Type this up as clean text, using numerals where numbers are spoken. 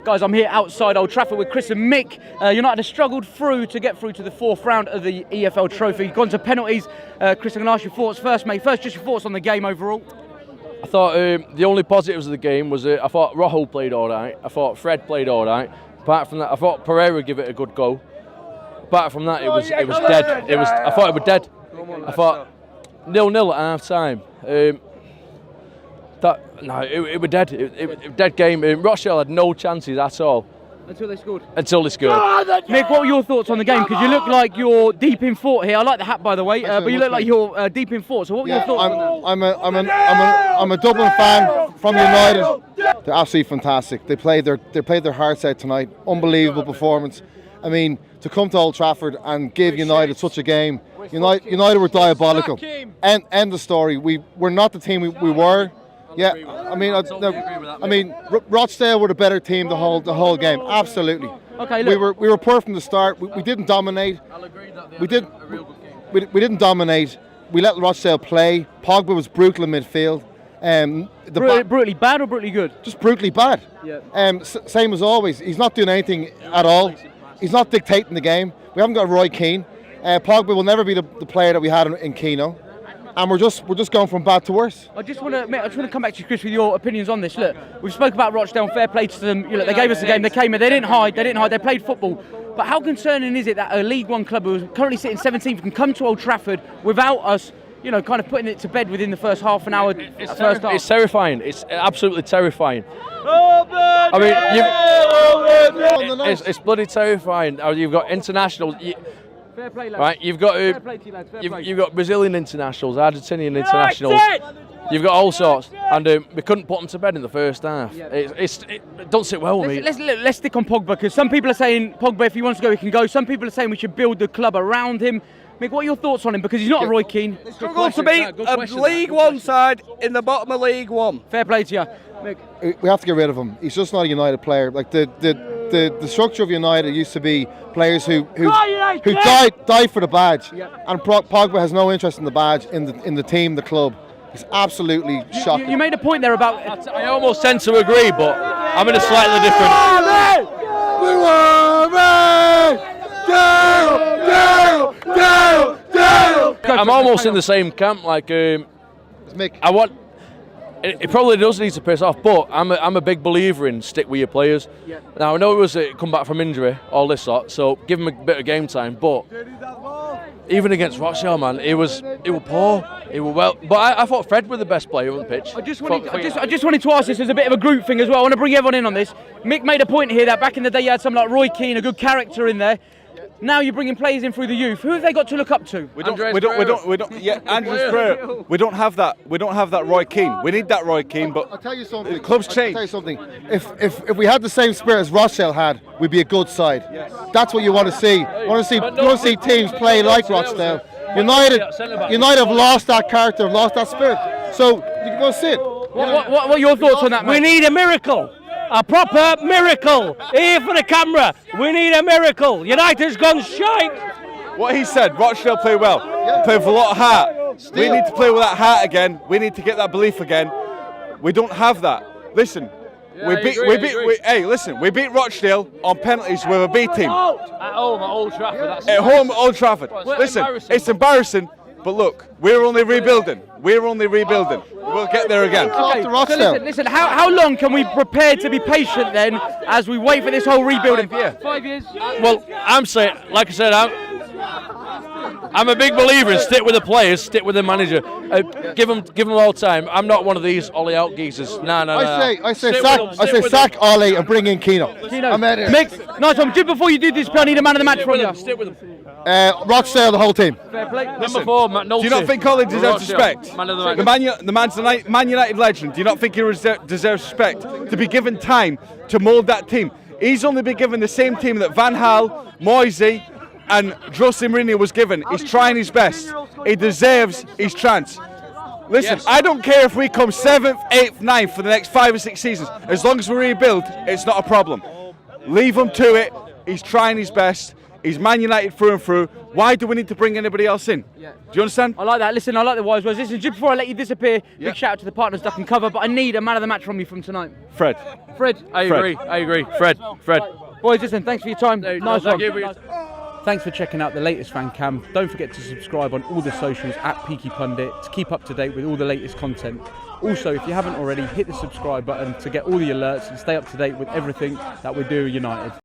Guys, I'm here outside Old Trafford with Chris and Mick. United have struggled to get through to the fourth round of the EFL Trophy. Gone to penalties. Chris, I'm going to ask your thoughts first, mate. First, just your thoughts on the game overall. I thought the only positives of the game was I thought Rojo played all right. I thought Fred played all right. Apart from that, I thought Pereira gave it a good go. Apart from that, it was dead. I thought it was dead. I thought 0-0 at half time. It was dead. It was a dead game. Rochdale had no chances at all. Until they scored? Until they scored. Mick, what were your thoughts on the game? Because you look like you're deep in thought here. I like the hat, by the way, but you look like you're deep in thought. So what were your thoughts on that? I'm a Dublin fan from United. They're absolutely fantastic. They played their hearts out tonight. Unbelievable performance. I mean, to come to Old Trafford and give United such a game. United were diabolical. End the story. We're not the team we were. Yeah, I mean, Rochdale were the better team the whole game. Absolutely. Okay, look. We were poor from the start. We didn't dominate. I'll agree that We didn't dominate. We let Rochdale play. Pogba was brutal in midfield. Brutally bad or brutally good? Just brutally bad. Yeah. Same as always. He's not doing anything at all. He's not dictating the game. We haven't got Roy Keane. Pogba will never be the player that we had in Keano. And we're just going from bad to worse. I just want to come back to you, Chris, with your opinions on this. Look, we've spoke about Rochdale. Fair play to them. They gave us the game. They came in. They didn't hide. They played football. But how concerning is it that a League One club who's currently sitting 17th can come to Old Trafford without us, kind of putting it to bed within the first half an hour? It's terrifying. It's absolutely terrifying. It's bloody terrifying. You've got internationals. Fair play, lads. Right, you've got you've got Brazilian internationals, Argentinian internationals. You've got all sorts, and we couldn't put them to bed in the first half. It don't sit well with me. Let's stick on Pogba, because some people are saying Pogba, if he wants to go, he can go. Some people are saying we should build the club around him. Mick, what are your thoughts on him? Because he's not a Roy Keane. Struggle to beat a League One side in the bottom of League One. Fair play to you, Mick. We have to get rid of him. He's just not a United player. Like the structure of United used to be players who die for the badge, and Pogba has no interest in the badge, in the team, the club. It's absolutely shocking. You made a point there about. I almost tend to agree, but I'm in a slightly different. I'm almost in the same camp. Like Mick. I want. It probably does need to piss off, but I'm a big believer in stick with your players. Yeah. Now I know it was come back from injury, all this sort, so give him a bit of game time. But even against Rochdale, man, it was poor. It was well, but I thought Fred was the best player on the pitch. I just wanted to ask this as a bit of a group thing as well. I want to bring everyone in on this. Mick made a point here that back in the day you had someone like Roy Keane, a good character in there. Now you're bringing players in through the youth. Who have they got to look up to? We don't. Yeah, Andrews Pereira. We don't have that. We don't have that Roy Keane. We need that Roy Keane, but I'll tell you something. The club's changed. I'll tell you something. If we had the same spirit as Rochdale had, we'd be a good side. That's what you want to see. You want to see teams play like Rochdale. United have lost that character, have lost that spirit. So you can go sit. What are your thoughts on that, mate? We need a miracle. A proper miracle. Here for the camera. We need a miracle. United's gone shite. what he said, Rochdale play well. Play with a lot of heart. We need to play with that heart again. We need to get that belief again. We don't have that. Listen. We beat Rochdale on penalties with a B team. At home at Old Trafford. At home at Old Trafford. Listen, it's embarrassing, but look, we're only rebuilding. We'll get there again. Okay, so listen, how long can we prepare to be patient then as we wait for this whole rebuilding? 5 years? Well, I'm saying, like I said, I'm a big believer in stick with the players, stick with the manager. Give them all time. I'm not one of these Ole out geezers. No. I say sack Ole and bring in Keano. Mick, nice one. Just before you do this, I need a man of the match from you. Stick with them. Rochdale, the whole team. Fair play. Number 4, Matt Nolte. Do you not think Ole deserves respect? The man's a Man United legend. Do you not think he deserves respect to be given time to mould that team? He's only been given the same team that Van Gaal, Moisey and Jose Mourinho was given. He's trying his best. He deserves his chance. Listen, I don't care if we come 7th, 8th, 9th for the next 5 or 6 seasons. As long as we rebuild, it's not a problem. Leave him to it. He's trying his best. He's Man United through and through. Why do we need to bring anybody else in? Yeah. Do you understand? I like that. Listen, I like the wise words. Listen, just before I let you disappear, big shout out to the partners duck and cover, but I need a man of the match from you from tonight. Fred. Fred. I agree. Fred. Boys, listen, thanks for your time. Nice one. Thank you. Thanks for checking out the latest fan cam. Don't forget to subscribe on all the socials at Peaky Pundit to keep up to date with all the latest content. Also, if you haven't already, hit the subscribe button to get all the alerts and stay up to date with everything that we do at United.